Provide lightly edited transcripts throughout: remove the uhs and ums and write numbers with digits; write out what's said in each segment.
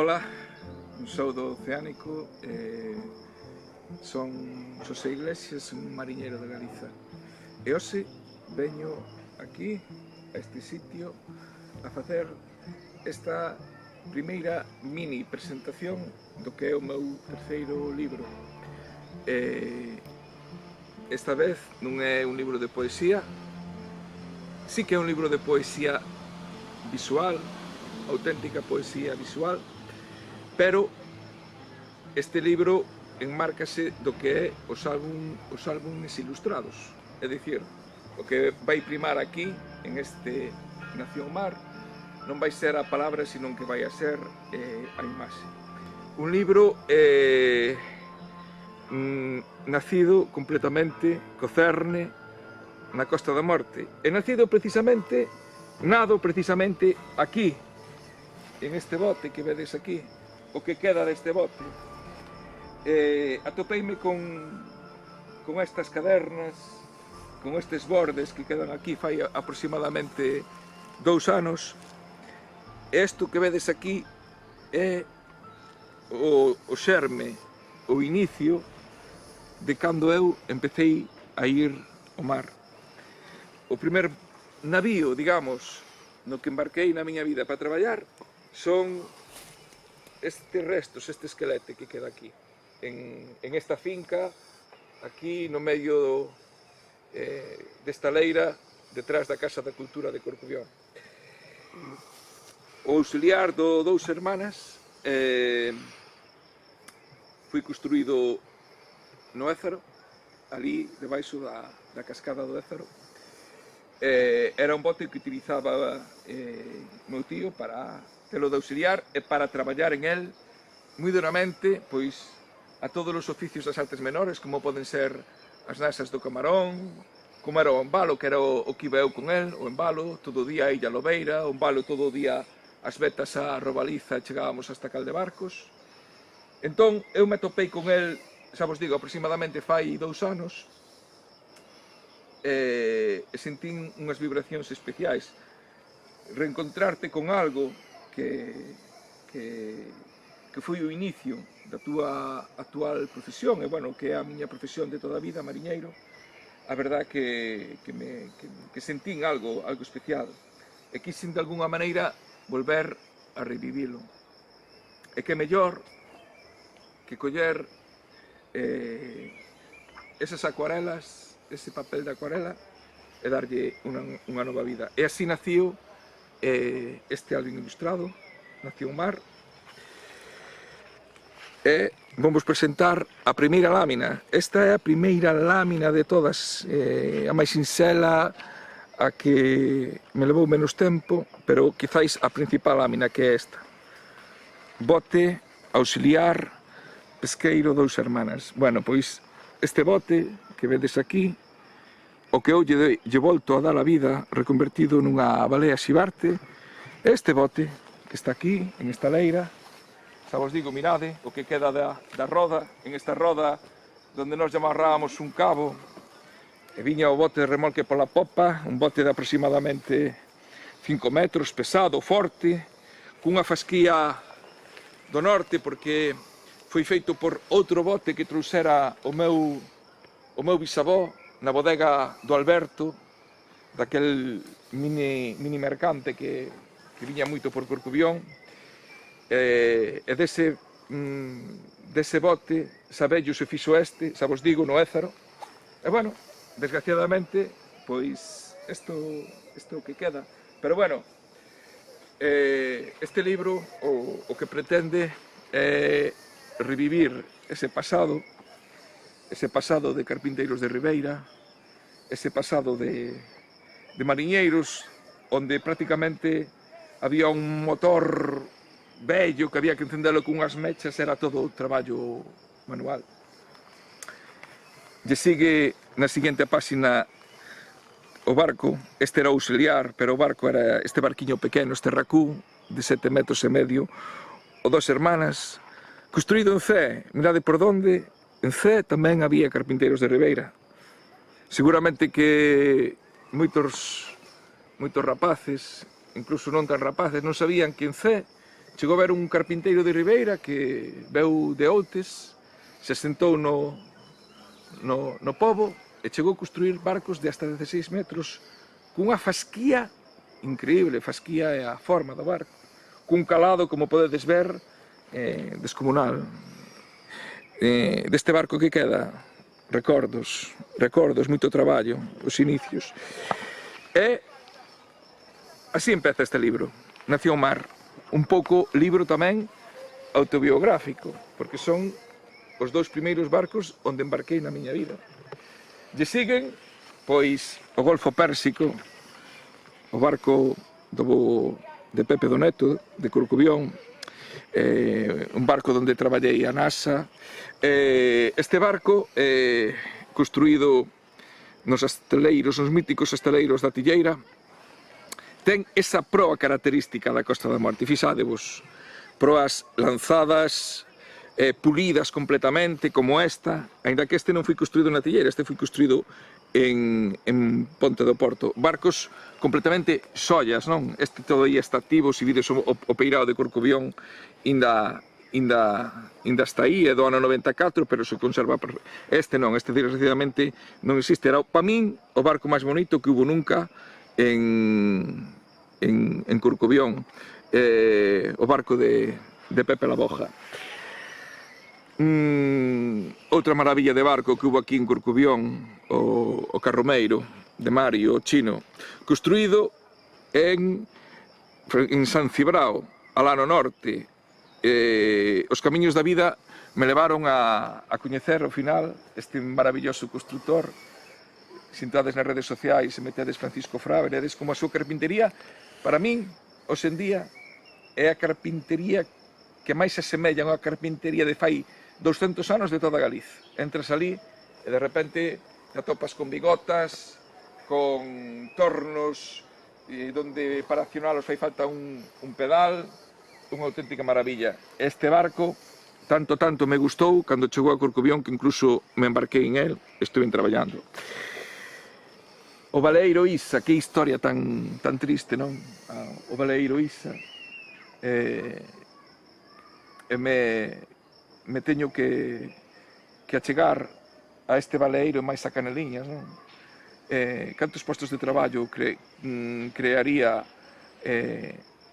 Ola, sou do Oceánico, son Xosé Iglesias, un mariñeiro de Galiza. E hoxe veño aquí, a este sitio, a facer esta primeira mini presentación do que é o meu terceiro libro. Esta vez non é un libro de poesía, sí que é un libro de poesía visual, auténtica poesía visual, pero este libro enmárcase do que é os álbumes ilustrados, é dicir, o que vai primar aquí, en este Nación Mar, non vai ser a palabra, senón que vai a ser a imaxe. Un libro nacido completamente co cerne na Costa da Morte, e nado precisamente aquí, en este bote que vedes aquí, o que queda deste bote. Atopeime con estas cadernas, con estes bordes que quedan aquí fai aproximadamente 2 anos. Isto que vedes aquí é o xerme, o inicio de cando eu empecé a ir ao mar. O primer navío, digamos, no que embarquei na miña vida para traballar son estes restos, este esquelete que queda aquí, en esta finca, aquí no medio desta leira, detrás da Casa da Cultura de Corcubión. O auxiliar do Dous Hermanas foi construído no Ézaro, ali debaixo da cascada do Ézaro. Era un bote que utilizaba meu tío para telo de auxiliar e para traballar en el moi duramente, pois a todos os oficios das artes menores, como poden ser as nasas do camarón, como era o embalo, que era o que iba eu con el, o embalo, todo o día a Illa Lobeira, o embalo todo o día as vetas a Robaliza, chegábamos hasta Caldebarcos. Entón, eu me topei con el, xa vos digo, aproximadamente fai 2 anos, e sentín unhas vibracións especiais. Reencontrarte con algo que foi o inicio da túa actual profesión, e, bueno, que é a miña profesión de toda a vida, mariñeiro, a verdad que sentín algo especial. E quixen, de alguna maneira, volver a revivilo. E que mellor que coller esas acuarelas, ese papel de acuarela, e darlle unha nova vida. E así naciu este álbum ilustrado, Nación Mar. E vamos presentar a primeira lámina. Esta é a primeira lámina de todas, a máis sinxela, a que me levou menos tempo, pero quizáis a principal lámina, que é esta. Bote auxiliar pesqueiro Dous Hermanas. Bueno, pois este bote que vedes aquí, o que eu lle volto a dar a vida reconvertido nunha balea xibarte, este bote que está aquí, en esta leira, xa vos digo, mirade, o que queda da roda, en esta roda donde nos amarrábamos un cabo, e viña o bote de remolque pola popa, un bote de aproximadamente 5 metros, pesado, forte, cunha fasquía do norte, porque foi feito por outro bote que trouxera o meu bisavó na bodega do Alberto, daquel mini mercante que viña moito por Corcubión, e dese bote sabello se fixo este, xa vos digo, no Ézaro. E, bueno, desgraciadamente, pois isto que queda. Pero, bueno, este libro o que pretende é revivir ese pasado de carpinteiros de Ribeira, ese pasado de mariñeiros, onde prácticamente había un motor vello que había que encendelo con unhas mechas, era todo traballo manual. Lle sigue na seguinte páxina o barco, este era o auxiliar, pero o barco era este barquiño pequeno, este racún de 7,5 metros, o Dos Hermanas, construído en Cee. Mirade por donde, en Cee tamén había carpinteiros de Ribeira. Seguramente que moitos rapaces, incluso non tan rapaces, non sabían que en Cee chegou a ver un carpinteiro de Ribeira que veu de Outes, se sentou no pobo e chegou a construir barcos de hasta 16 metros cunha fasquía increíble, fasquía é a forma do barco, cun calado, como podedes ver, descomunal. Deste barco que queda recordos, moito traballo, os inicios. E así empeza este libro, Nació o mar, un pouco libro tamén autobiográfico, porque son os 2 primeiros barcos onde embarquei na miña vida. Lle siguen, pois, o Golfo Pérsico, o barco de Pepe Doneto, de Corcubión, un barco onde traballei a NASA. Este barco, construído nos asteleiros, nos míticos asteleiros da Tilleira, ten esa proa característica da Costa da Morte. Fixadevos, proas lanzadas, pulidas completamente, como esta, aínda que este non foi construído na Tilleira, este foi construído en Ponte do Porto. Barcos completamente sollas, non? Este todavía está activo, se vides o peirao de Corcubión, inda está aí, é do ano 94, pero se conserva. Este non, este desgraciadamente non existe. Era, para min, o barco máis bonito que hubo nunca en Corcubión, o barco de Pepe la Boja. Outra maravilla de barco que hubo aquí en Corcubión, o Carromeiro, de Mario, chino, construído en San Cibrao, alá no norte. Os camiños da vida me levaron a coñecer ao final este maravilloso constructor. Se entrades nas redes sociais e metedes Francisco Fra, veredes como a súa carpintería, para min, hoxe en día, é a carpintería que máis se asemella a unha carpintería de fai 200 anos de toda Galicia. Entras ali e de repente te atopas con bigotas, con tornos, donde para accionalos fai falta un pedal, unha auténtica maravilla. Este barco, tanto me gustou, cando chegou a Corcubión, que incluso me embarquei en el, estuve traballando. O Baleiro Isa, que historia tan triste, non? O Baleiro Isa. Me teño que achegar a este baleiro máis a Caneliñas, non? Cantos postos de traballo crearía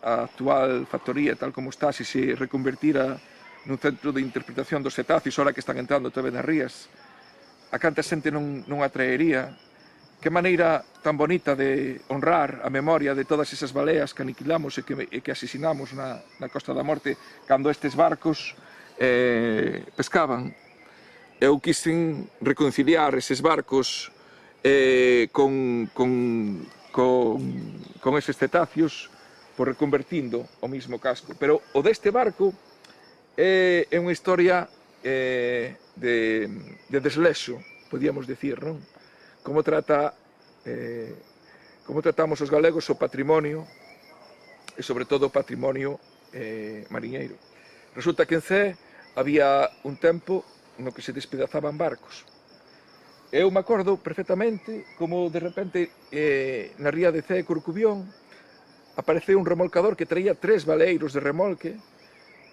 a actual factoría tal como está se se reconvertira nun centro de interpretación dos cetáceos, ahora que están entrando todavía nas rías? A canta xente non atraería? Que maneira tan bonita de honrar a memoria de todas esas baleas que aniquilamos e que asesinamos na Costa da Morte cando estes barcos pescaban. Eu quixen reconciliar eses barcos con eses cetáceos, por reconvertindo o mismo casco. Pero o deste barco é unha historia de deslexo, podíamos decir, non? Como tratamos os galegos o patrimonio e sobre todo o patrimonio mariñeiro. Resulta que en Cee había un tempo no que se despedazaban barcos. Eu me acordo perfectamente como de repente na ría de Cee, Corcubión, apareceu un remolcador que traía 3 baleiros de remolque,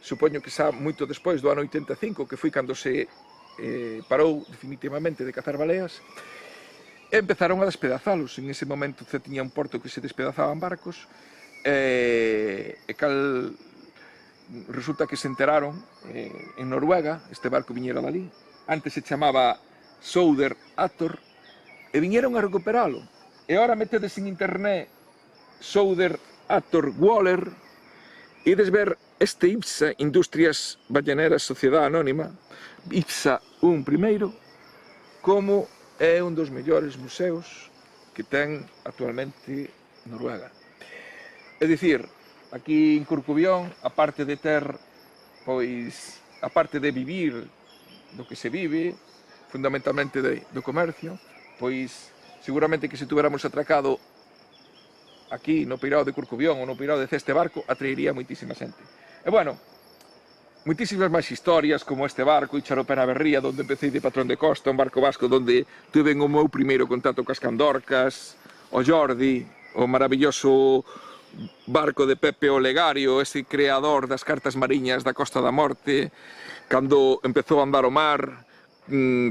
supoño que xa moito despois do ano 85, que foi cando se parou definitivamente de cazar baleas, e empezaron a despedazalos. En ese momento se tiña un porto que se despedazaban barcos, e resulta que se enteraron en Noruega, este barco viñera dali, antes se chamaba Souder Ator, e viñeron a recuperalo. E agora metedes en internet Souder Ator Waller, e ides ver este IPSA, Industrias Balleneras Sociedade Anónima, IPSA un primeiro, como é un dos mellores museos que ten actualmente Noruega. É dicir, aquí en Corcubión, aparte de ter, pois, aparte de vivir do que se vive, fundamentalmente do comercio, pois, seguramente que se tuveramos atracado aquí no peirao de Corcubión ou no peirao de Cee este barco, atraería moitísima xente. E bueno, moitísimas máis historias como este barco, Icharopena Berría, onde empecé de patrón de costa, un barco vasco onde tuve o meu primeiro contacto cas candorcas, o Jordi, o maravilloso barco de Pepe Olegario, ese creador das cartas mariñas da Costa da Morte, cando empezou a andar o mar,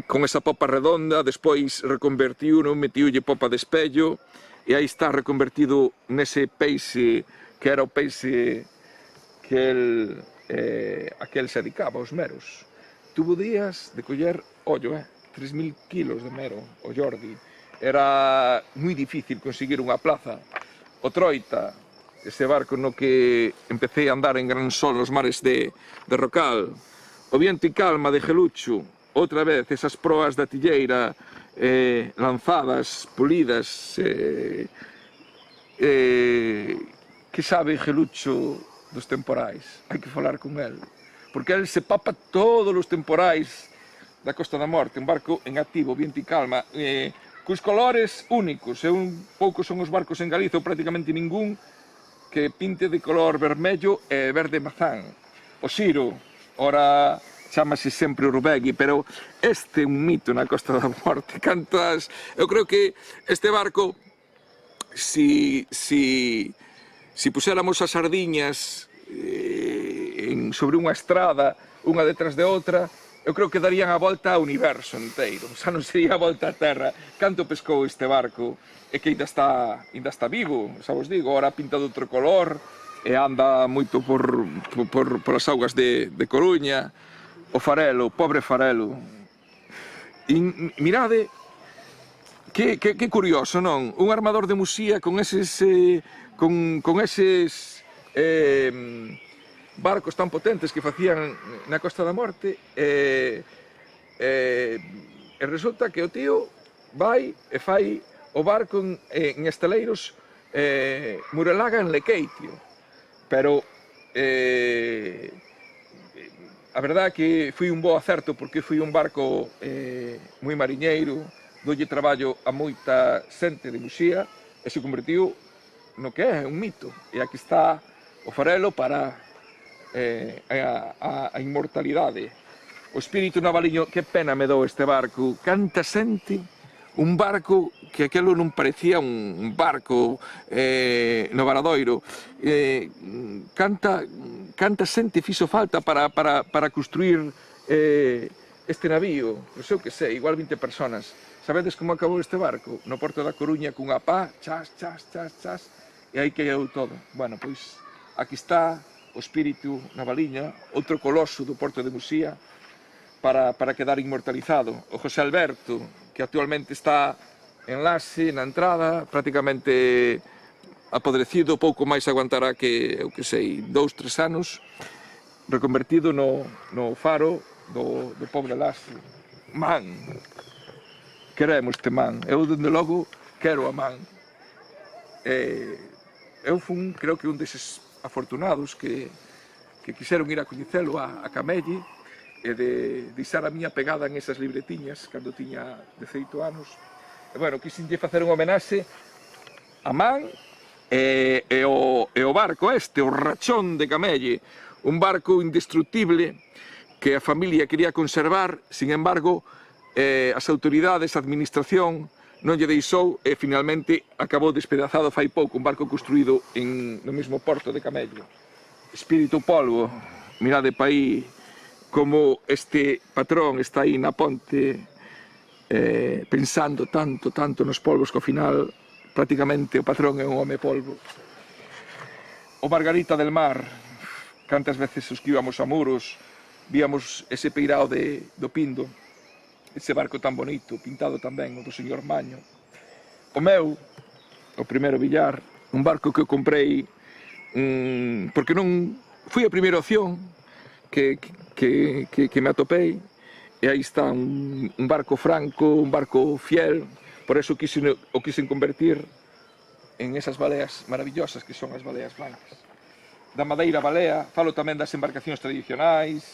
con esa popa redonda, despois reconvertiuno, metiulle popa de espello, e aí está reconvertido nese peixe que era o peixe que aquel se dedicaba, os meros. Tuvo días de coller, ollo, 3.000 kilos de mero, o Jordi. Era moi difícil conseguir unha plaza. O Troita, ese barco no que empecé a andar en gran sol nos mares de Rocal. O Viento y Calma de Gelucho, outra vez esas proas da tilleira lanzadas, polidas. Que sabe Gelucho dos temporais? Hai que falar con el, porque el se papa todos os temporais da Costa da Morte, un barco en activo, Viento y Calma, cos colores únicos, poucos son os barcos en Galiza, ou prácticamente ningún, que pinte de color vermello e verde mazán. O Xiro, ora chamase sempre Urbegui, pero este é un mito na Costa da Morte. Cantas... Eu creo que este barco, si puséramos as sardiñas sobre unha estrada, unha detrás de outra, eu creo que darían a volta ao universo inteiro, xa non sería a volta á Terra. Canto pescou este barco, e que ainda está vivo, xa vos digo, ora pinta de outro color, e anda moito polas augas de Coruña. O Farelo, o pobre Farelo. E mirade, que curioso, non? Un armador de Musía con eses barcos tan potentes que facían na Costa da Morte, e resulta que o tío vai e fai o barco en estaleiros Murelaga en Lequeitio, pero a verdade é que foi un bo acerto, porque foi un barco moi mariñeiro, doulle traballo a moita xente de Muxía, e se convertiu no que é un mito. E aquí está o Farelo para a inmortalidade. O espírito navaliño, que pena me dou este barco, canta xente, un barco que aquelo non parecía un barco no Varadoiro. Canta xente fixo falta para construir este navío, non sei o que sei, igual 20 personas. Sabedes como acabou este barco? No porto da Coruña cunha pá, chas, e aí caeu todo. Bueno, pois aquí está o espírito navaliña, outro coloso do porto de Muxía, para quedar inmortalizado. O José Alberto, que actualmente está en Laxe, na entrada, prácticamente apodrecido, pouco máis aguantará que, eu que sei, 2-3 anos, reconvertido no faro do pobre Laxe. Man, queremos este man, eu dende logo quero a man. Eu fun, creo que un deses afortunados que quixeron ir a coñecelo a Camelle, e de deixar a miña pegada en esas libretiñas cando tiña 18 anos. E, bueno, quixenlle facer unha homenaxe a man e o barco este, o Rachón de Camelle, un barco indestructible que a familia quería conservar, sin embargo, as autoridades, a administración, non lle deixou e finalmente acabou despedazado fai pouco, un barco construído no mesmo porto de Camello. Espírito Polvo, mirade pa aí como este patrón está aí na ponte pensando tanto nos polvos que ao final prácticamente o patrón é un home polvo. O Margarita del Mar, cantas veces os que íbamos a Muros, víamos ese peirao do Pindo, ese barco tan bonito, pintado tamén, o do señor Maño. O meu, o primeiro billar, un barco que eu comprei porque non foi a primeira opción que me atopei, e aí está un barco franco, un barco fiel, por eso o quisen convertir en esas baleas maravillosas que son as baleas blancas. Da madeira balea, falo tamén das embarcacións tradicionais,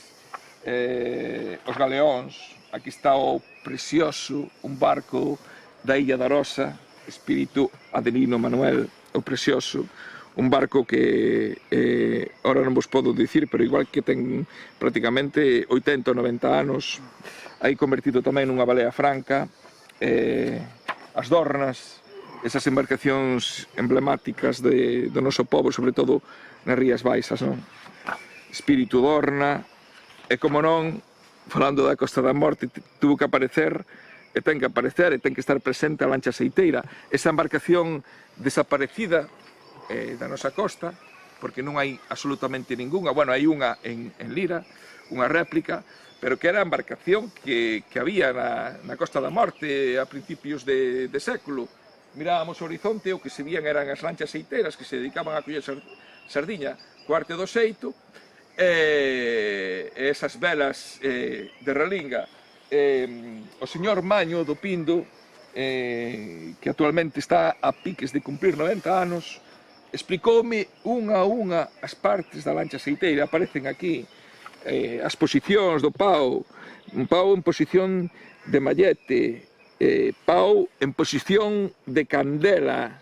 os galeóns. Aquí está o precioso, un barco da Illa da Rosa, espírito Adelino Manuel, o precioso, un barco que ahora non vos podo dicir, pero igual que ten prácticamente 80 ou 90 anos, aí convertido tamén nunha balea franca, as Dornas, esas embarcacións emblemáticas do noso povo, sobre todo nas Rías Baixas, non? Espírito Dorna, e como non, falando da Costa da Morte, tuvo que aparecer, e ten que aparecer, e ten que estar presente a lancha aceiteira, esa embarcación desaparecida da nosa costa, porque non hai absolutamente ningunha, bueno, hai unha en Lira, unha réplica, pero que era a embarcación que había na Costa da Morte a principios de século. Mirábamos o horizonte, o que se vían eran as lanchas aceiteras que se dedicaban a coller sardiña co arte do xeito, e esas velas de relinga. O señor Maño do Pindo, que actualmente está a piques de cumplir 90 anos, explicoume unha a unha as partes da lancha aceiteira. Aparecen aquí as posicións do pau, un pau en posición de mallete, pau en posición de candela,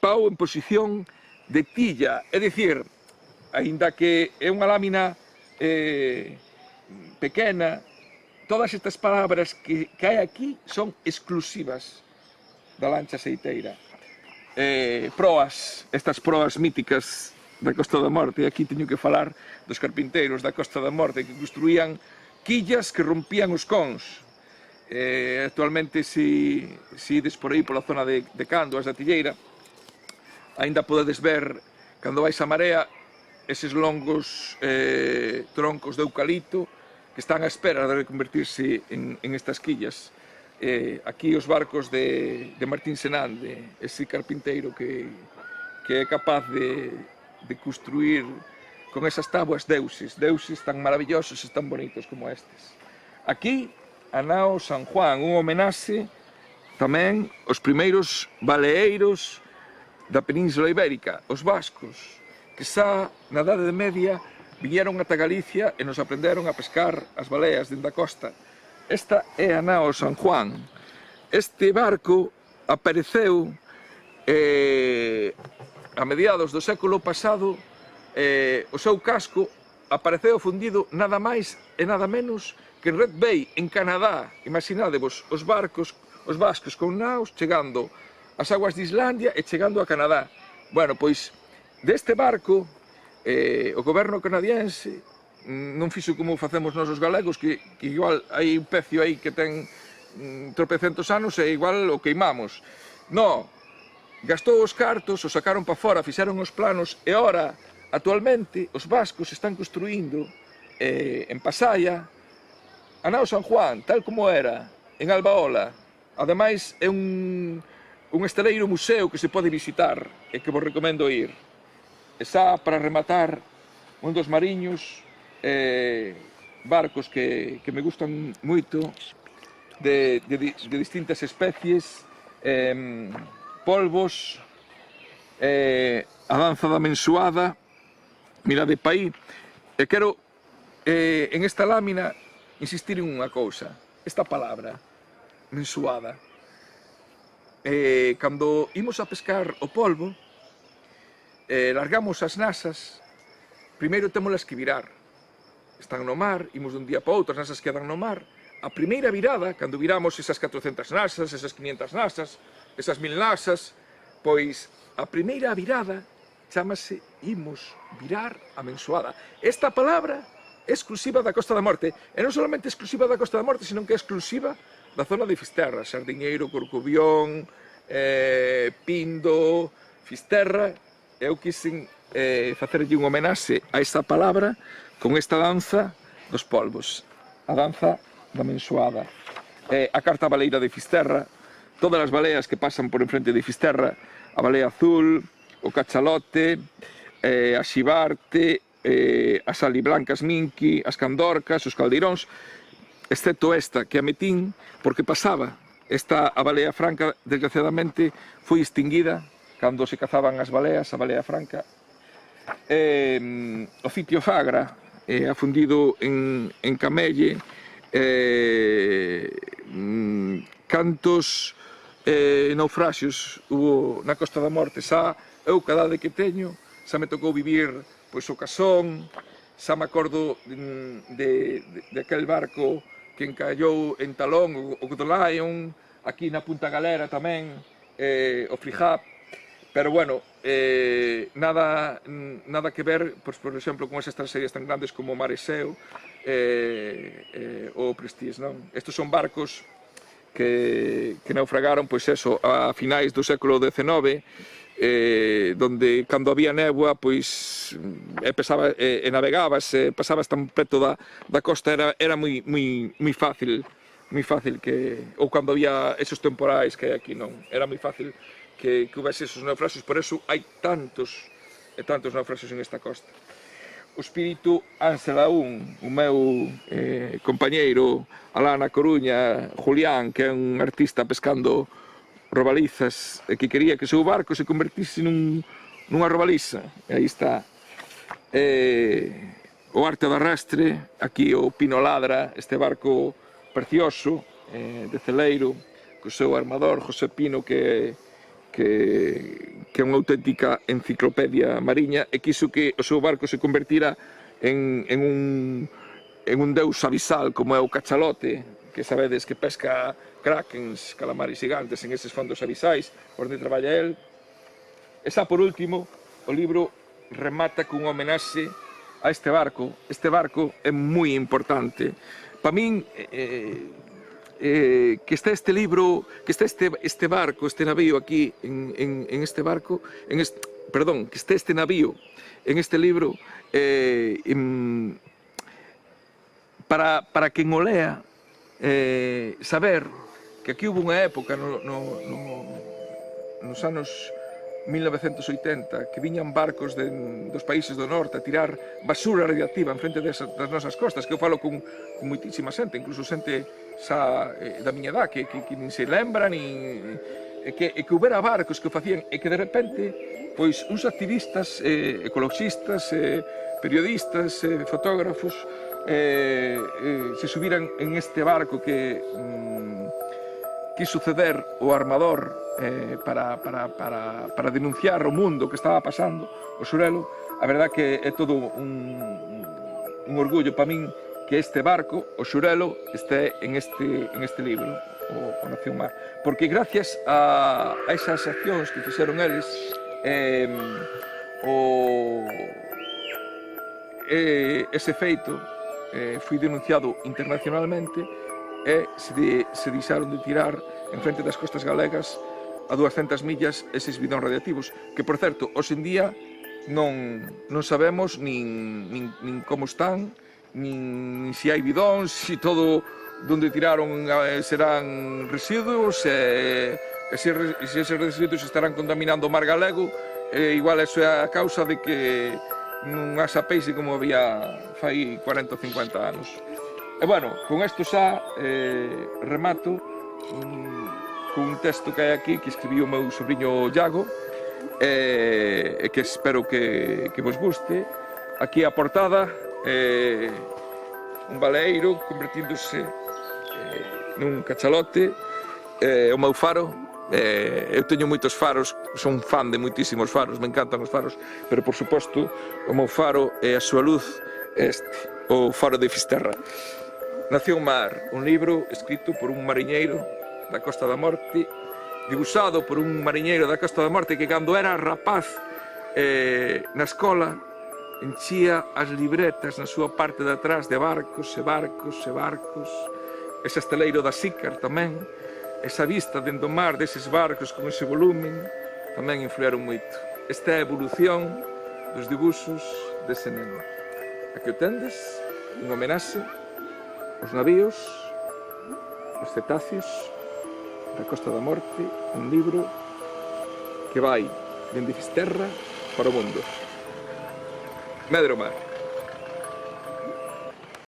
pau en posición de tilla, é dicir, aínda que é unha lámina pequena, todas estas palabras que hai aquí son exclusivas da lancha aceiteira. Proas, estas proas míticas da Costa da Morte, aquí teño que falar dos carpinteiros da Costa da Morte que construían quillas que rompían os cons. Actualmente, se ides por aí pola zona de Candoas, da Tilleira, aínda podedes ver, cando vais a marea, eses longos troncos de eucalipto que están á espera de reconvertirse en estas quillas. Aquí os barcos de Martín Senande, ese carpinteiro que é capaz de construir con esas tábuas deuses tan maravillosos e tan bonitos como estes. Aquí, a nao San Juan, un homenaxe tamén aos primeiros baleeiros da Península Ibérica, os vascos, que xa na Idade Media viñeron ata Galicia e nos aprenderon a pescar as baleas dende a costa. Esta é a nao San Juan. Este barco apareceu a mediados do século pasado. O seu casco apareceu fundido nada máis e nada menos que en Red Bay, en Canadá. Imaginádevos os vascos con naos chegando ás aguas de Islandia e chegando a Canadá. Bueno, pois, deste barco, o goberno canadiense non fixo como facemos nós os galegos, que igual hai un pecio aí que ten tropecentos anos e igual o queimamos. No, gastou os cartos, os sacaron para fora, fixeron os planos, e ora, actualmente, os vascos están construindo en Pasaia a nao San Juan, tal como era, en Albaola. Ademais, é un estaleiro museo que se pode visitar e que vos recomendo ir. E xa, para rematar, un dos mariños, barcos que me gustan moito, de distintas especies, polvos, a danza da mensuada, mirade pa aí. E quero, en esta lámina, insistir en unha cousa, esta palabra, mensuada. Cando imos a pescar o polvo, largamos as nasas, primeiro témolas que virar. Están no mar, imos dun día para outro, as nasas quedan no mar. A primeira virada, cando viramos esas 400 nasas, esas 500 nasas, esas 1000 nasas, pois a primeira virada chámase imos virar a mensuada. Esta palabra é exclusiva da Costa da Morte, e non solamente exclusiva da Costa da Morte, senón que é exclusiva da zona de Fisterra, Sardiñeiro, Corcobión, Pindo, Fisterra. Eu quixen facerlle un homenaxe a esta palabra con esta danza dos polvos, a danza da mensuada. A carta baleira de Fisterra, todas as baleas que pasan por enfrente de Fisterra, a balea azul, o cachalote, a xibarte, as aliblancas minqui, as candorcas, os caldeiróns, excepto esta, que a metín porque pasaba. Esta, a balea franca, desgraciadamente, foi extinguida cando se cazaban as baleas, a balea franca. O Fitio Fagra, afundido en Camelle, cantos naufraxios hubo na Costa da Morte. Xa eu, cada que teño, xa me tocou vivir pois o Casón, xa me acordo de aquel barco que encallou en Talón, o Good Lion, aquí na Punta Galera tamén, o Frihap, pero bueno, nada que ver, pues, por exemplo, con esas tragedias tan grandes como Mareseo ou Prestige, non? Estos son barcos que naufragaron, pois eso, a finais do século XIX, donde cando había néboa, pois navegabas, pasabas tan preto da costa, era moi fácil que, ou cando había esos temporais que hai aquí, non, era moi fácil que houvese esos naufraxios, por eso hai tantos naufraxios en esta costa. O espírito Ansel Aún, o meu compañeiro alá na Coruña, Julián, que é un artista pescando robalizas, que quería que o seu barco se convertise nunha robaliza, e aí está. O Arte do Arrastre, aquí o Pino Ladra, este barco precioso, de celeiro, co seu armador, José Pino, que é unha auténtica enciclopedia mariña, e quiso que o seu barco se convertira en un deus abisal, como é o cachalote, que sabedes que pesca krakens, calamares gigantes en eses fondos abisais, onde traballa el. E xa por último, o libro remata cunha homenaxe a este barco. Este barco é moi importante. Para min, que está este libro, que está este barco, este navío aquí, en este barco, perdón, que está este navío en este libro, para quen o lea, saber que aquí hubo unha época nos anos 1980 que viñan barcos dos países do norte a tirar basura radiactiva en frente das nosas costas, que eu falo con moitísima xente, incluso xente xa da miña edad, que nin se lembran, e que houbera barcos que o facían, e que de repente pois uns activistas, ecologistas, periodistas, fotógrafos se subiran en este barco que quiso ceder o armador para denunciar o mundo que estaba pasando, o Xurelo. A verdad que é todo un orgullo para min que este barco, o Xurelo, este en este libro, o Nación Mar, porque gracias a esas accións que fixeron eles, ese feito foi denunciado internacionalmente e se deixaron de tirar en frente das costas galegas a 200 millas eses bidóns radiactivos, que, por certo, hoxe en día non sabemos nin como están, nin se hai bidóns, se todo donde tiraron serán residuos, e se eses residuos estarán contaminando o mar galego, igual eso é a causa de que non haxa peixe como había fai 40 ou 50 anos. E, bueno, con isto xa remato con un texto que hai aquí que escribiu o meu sobrinho Iago, e que espero que vos guste. Aquí a portada, un baleeiro convertíndose nun cachalote, o meu faro. Eu teño moitos faros, son fan de moitísimos faros, me encantan os faros, pero por suposto o meu faro e a súa luz é este, o faro de Fisterra. Nación Mar, un libro escrito por un mariñeiro da Costa da Morte, dibuixado por un mariñeiro da Costa da Morte que cando era rapaz na escola enchía as libretas na súa parte de atrás de barcos e barcos e barcos. Ese esteleiro da Xícar tamén, esa vista dentro do mar deses barcos con ese volumen tamén influeron moito. Esta é a evolución dos dibuxos dese neno. Aquí o tendes, unha homenaxe aos navíos, aos cetáceos da Costa da Morte, un libro que vai dende Fisterra para o mundo. Medro Mar.